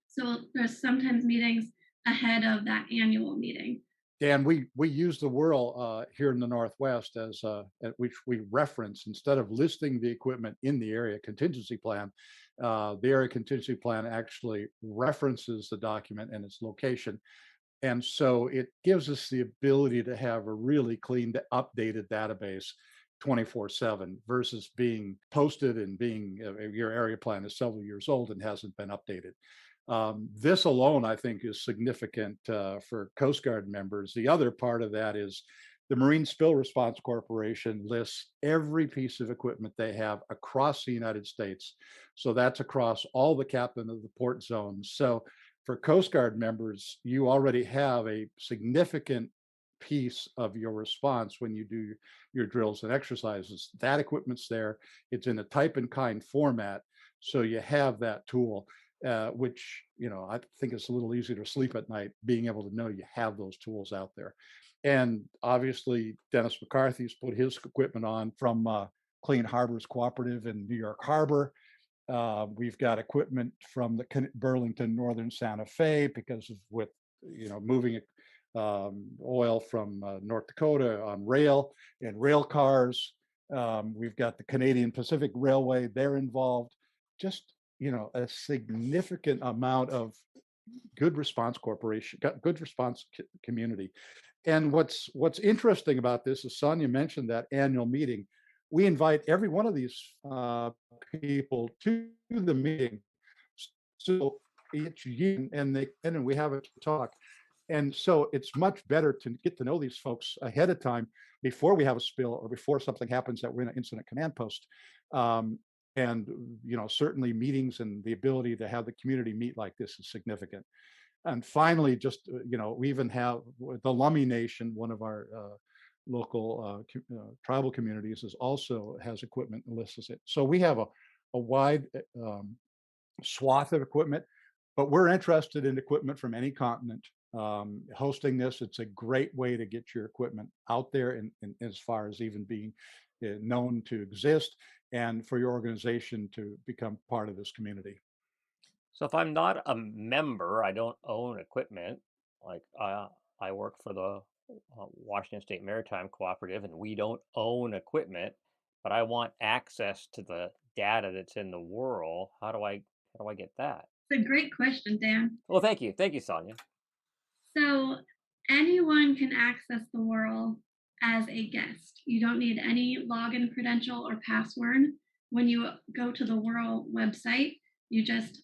So there's sometimes meetings ahead of that annual meeting. Dan, we use the WRRL here in the Northwest as which we reference instead of listing the equipment in the area contingency plan. The area contingency plan actually references the document and its location. And so it gives us the ability to have a really clean, updated database 24/7 versus being posted and being your area plan is several years old and hasn't been updated. This alone, I think, is significant for Coast Guard members. The other part of that is the Marine Spill Response Corporation lists every piece of equipment they have across the United States. So that's across all the captain of the port zones. So for Coast Guard members, you already have a significant piece of your response when you do your drills and exercises. That equipment's there. It's in a type and kind format. So you have that tool. Which, you know, I think it's a little easier to sleep at night being able to know you have those tools out there. And obviously, Dennis McCarthy's put his equipment on from Clean Harbors Cooperative in New York Harbor. We've got equipment from the Burlington Northern Santa Fe because of with, you know, moving oil from North Dakota on rail and rail cars. We've got the Canadian Pacific Railway, they're involved. Just, you know, a significant amount of good response corporation, good response community. And what's interesting about this is Sonja mentioned that annual meeting. We invite every one of these people to the meeting. So each year, and we have a talk. And so it's much better to get to know these folks ahead of time before we have a spill or before something happens that we're in an incident command post. And, you know, certainly meetings and the ability to have the community meet like this is significant. And finally, just, you know, we even have the Lummi Nation, one of our local tribal communities, is also has equipment and lists it. So we have a wide swath of equipment, but we're interested in equipment from any continent. Hosting this, it's a great way to get your equipment out there and as far as even being known to exist and for your organization to become part of this community. So if I'm not a member, I don't own equipment. Like I work for the Washington State Maritime Cooperative, and we don't own equipment, but I want access to the data that's in the WRRL. How do I How do I get that? It's a great question, Dan. Well, thank you. Thank you, Sonja. So anyone can access the WRRL as a guest. You don't need any login credential or password. When you go to the WRRL website, you just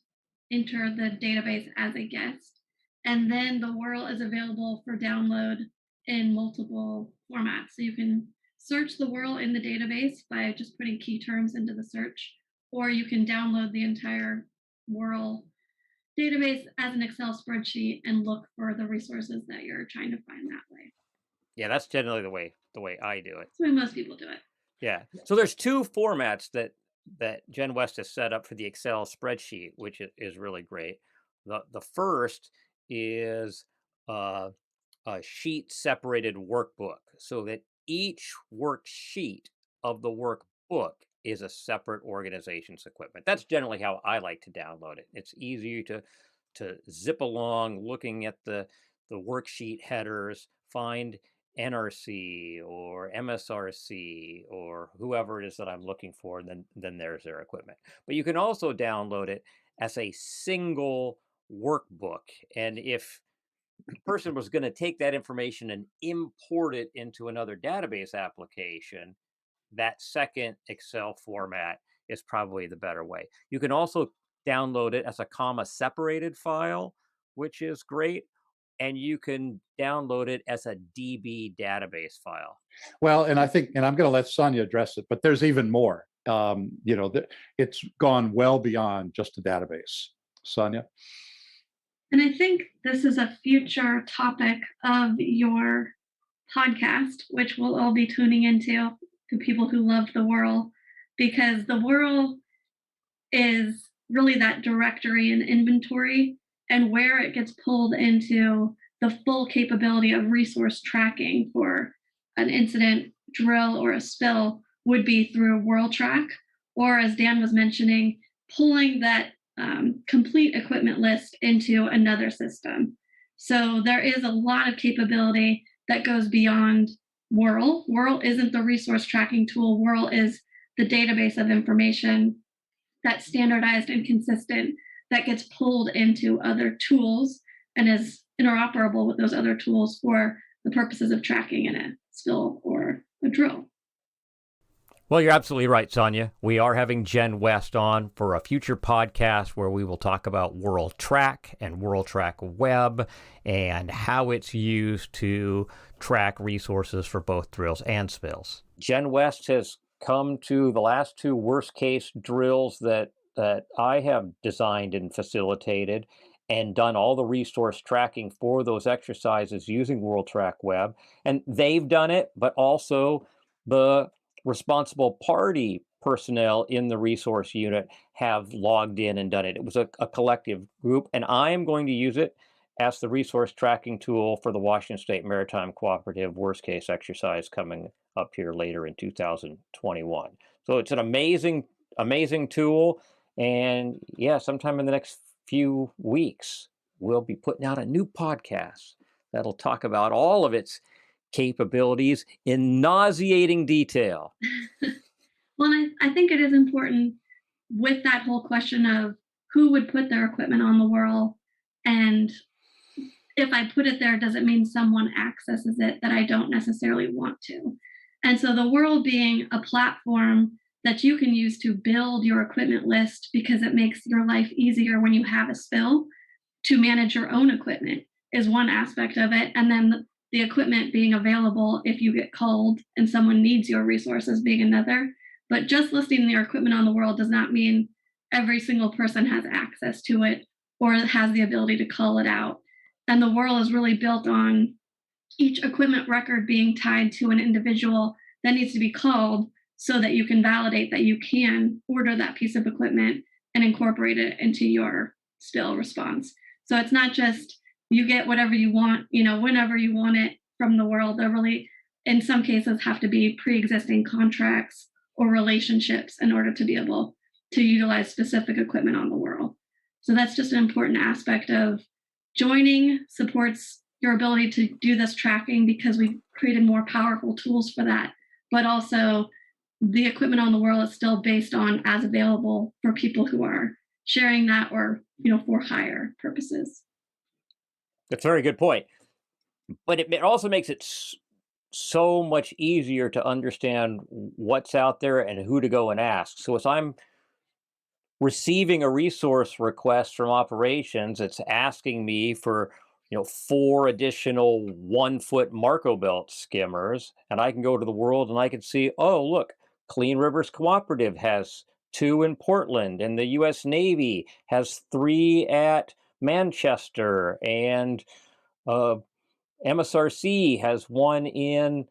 enter the database as a guest. And then the WRRL is available for download in multiple formats. So you can search the WRRL in the database by just putting key terms into the search, or you can download the entire WRRL database as an Excel spreadsheet and look for the resources that you're trying to find that way. Yeah, that's generally the way I do it. That's the way most people do it. Yeah. So there's two formats that Jen West has set up for the Excel spreadsheet, which is really great. The first is a sheet separated workbook, so that each worksheet of the workbook is a separate organization's equipment. That's generally how I like to download it. It's easier to zip along looking at the worksheet headers, find NRC or MSRC or whoever it is that I'm looking for, and then there's their equipment. But you can also download it as a single workbook. And if the person was going to take that information and import it into another database application, that second Excel format is probably the better way. You can also download it as a comma separated file, which is great. And you can download it as a DB database file. Well, and I think, and I'm going to let Sonja address it, but there's even more. It's gone well beyond just a database. Sonja? And I think this is a future topic of your podcast, which we'll all be tuning into, to people who love the WRRL, because the WRRL is really that directory and inventory, and where it gets pulled into the full capability of resource tracking for an incident, drill, or a spill would be through WRRLTrack, or as Dan was mentioning, pulling that complete equipment list into another system. So there is a lot of capability that goes beyond WRRL. WRRL isn't the resource tracking tool. WRRL is the database of information that's standardized and consistent, that gets pulled into other tools and is interoperable with those other tools for the purposes of tracking in a spill or a drill. Well, you're absolutely right, Sonja. We are having Jen West on for a future podcast where we will talk about WRRLTrack and WRRLTrack Web and how it's used to track resources for both drills and spills. Jen West has come to the last two worst case drills that I have designed and facilitated, and done all the resource tracking for those exercises using WRRLTrack Web. And they've done it, but also the responsible party personnel in the resource unit have logged in and done it. It was a collective group, and I am going to use it as the resource tracking tool for the Washington State Maritime Cooperative worst case exercise coming up here later in 2021. So it's an amazing tool. And yeah, sometime in the next few weeks, we'll be putting out a new podcast that'll talk about all of its capabilities in nauseating detail. Well, I think it is important with that whole question of who would put their equipment on the WRRL, and if I put it there, does it mean someone accesses it that I don't necessarily want to? And so the WRRL being a platform that you can use to build your equipment list, because it makes your life easier when you have a spill, to manage your own equipment is one aspect of it. And then the equipment being available if you get called and someone needs your resources being another. But just listing your equipment on the WRRL does not mean every single person has access to it or has the ability to call it out. And the WRRL is really built on each equipment record being tied to an individual that needs to be called, so that you can validate that you can order that piece of equipment and incorporate it into your spill response. So it's not just you get whatever you want, whenever you want it from the WRRL. There really, in some cases, have to be pre-existing contracts or relationships in order to be able to utilize specific equipment on the WRRL. So that's just an important aspect of joining. Supports your ability to do this tracking because we've created more powerful tools for that, but also the equipment on the WRRL is still based on as available for people who are sharing that or, for hire purposes. That's a very good point. But it also makes it so much easier to understand what's out there and who to go and ask. So as I'm receiving a resource request from operations, it's asking me for 4 additional 1-foot Marco Belt skimmers, and I can go to the world and I can see, oh look, Clean Rivers Cooperative has 2 in Portland, and the U.S. Navy has 3 at Manchester, and MSRC has 1 in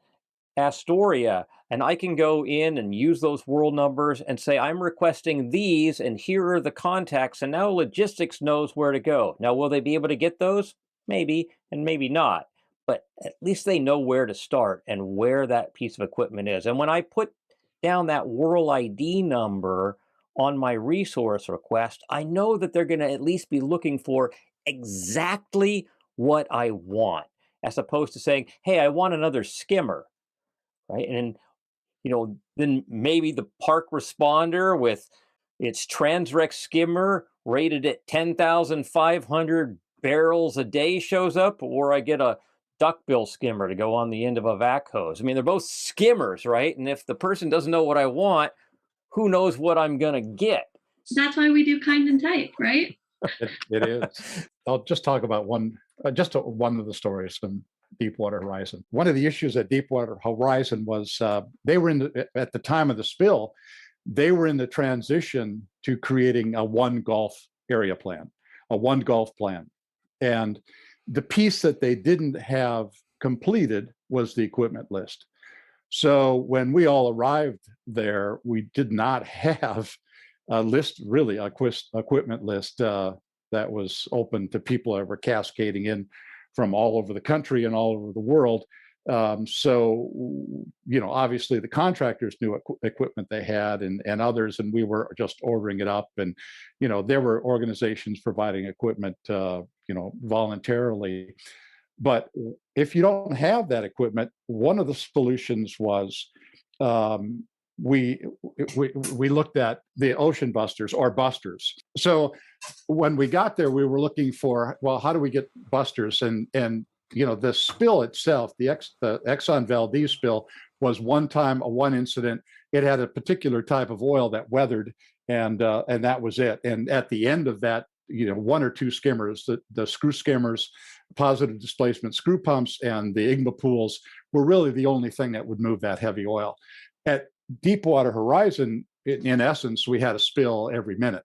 Astoria, and I can go in and use those world numbers and say, I'm requesting these, and here are the contacts, and now logistics knows where to go. Now, will they be able to get those? Maybe, and maybe not, but at least they know where to start and where that piece of equipment is. And when I put down that World ID number on my resource request, I know that they're going to at least be looking for exactly what I want, as opposed to saying, hey, I want another skimmer, right? And then maybe the park responder with its Transrex skimmer rated at 10,500 barrels a day shows up, or I get a duckbill skimmer to go on the end of a vac hose. I mean, they're both skimmers, right? And if the person doesn't know what I want, who knows what I'm going to get? That's why we do kind and tight, right? It is. I'll just talk about one of the stories from Deepwater Horizon. One of the issues at Deepwater Horizon was they were at the time of the spill, they were in the transition to creating a one Gulf area plan, a one Gulf plan. And the piece that they didn't have completed was the equipment list. So when we all arrived there, we did not have a list, really, a equipment list that was open to people that were cascading in from all over the country and all over the world. So, obviously the contractors knew equipment they had and others, and we were just ordering it up. And, there were organizations providing equipment, voluntarily. But if you don't have that equipment, one of the solutions was we looked at the ocean busters or busters. So when we got there, we were looking for, well, how do we get busters? And the spill itself, the Exxon Valdez spill, was one incident. It had a particular type of oil that weathered, and that was it. And at the end of that, 1 or 2 skimmers, the screw skimmers, positive displacement screw pumps, and the IGMA pools were really the only thing that would move that heavy oil. At Deepwater Horizon, in essence, we had a spill every minute.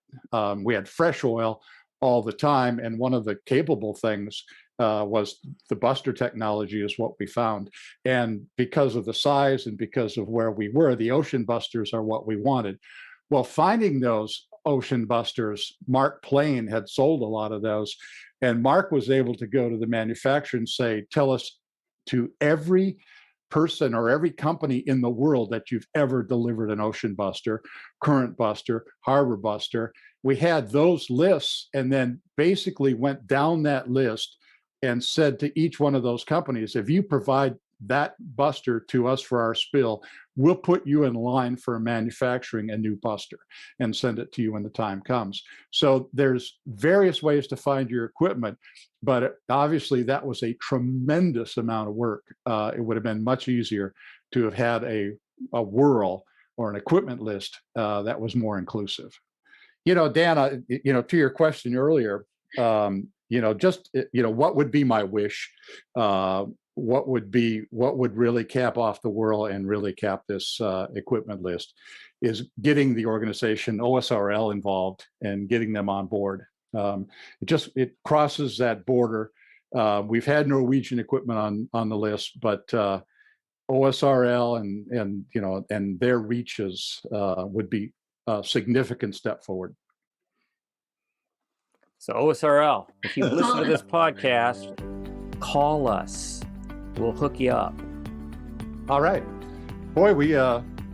We had fresh oil all the time, and one of the capable things was the buster technology is what we found. And because of the size and because of where we were, the ocean busters are what we wanted. Well, finding those ocean busters, Mark Plain had sold a lot of those, and Mark was able to go to the manufacturer and say, tell us to every person or every company in the world that you've ever delivered an ocean buster, current buster, harbor buster. We had those lists, and then basically went down that list and said to each one of those companies, if you provide that buster to us for our spill, we'll put you in line for manufacturing a new buster and send it to you when the time comes. So there's various ways to find your equipment, but obviously that was a tremendous amount of work. It would have been much easier to have had a WRRL or an equipment list that was more inclusive. Dan, to your question earlier, what would be my wish? What would really cap off the WRRL and really cap this equipment list is getting the organization OSRL involved and getting them on board. It crosses that border. We've had Norwegian equipment on the list, but OSRL and their reaches would be a significant step forward. So OSRL, if you listen to this podcast, call us. We'll hook you up. All right. Boy, we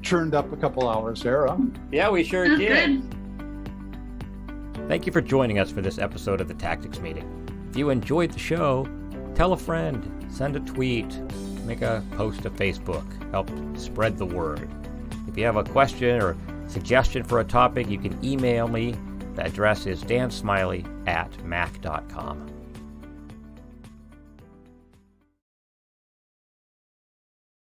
churned up a couple hours there, huh? Yeah, we sure That's did. good. Thank you for joining us for this episode of the Tactics Meeting. If you enjoyed the show, tell a friend, send a tweet, make a post to Facebook, help spread the word. If you have a question or suggestion for a topic, you can email me, The address is dansmiley@mac.com.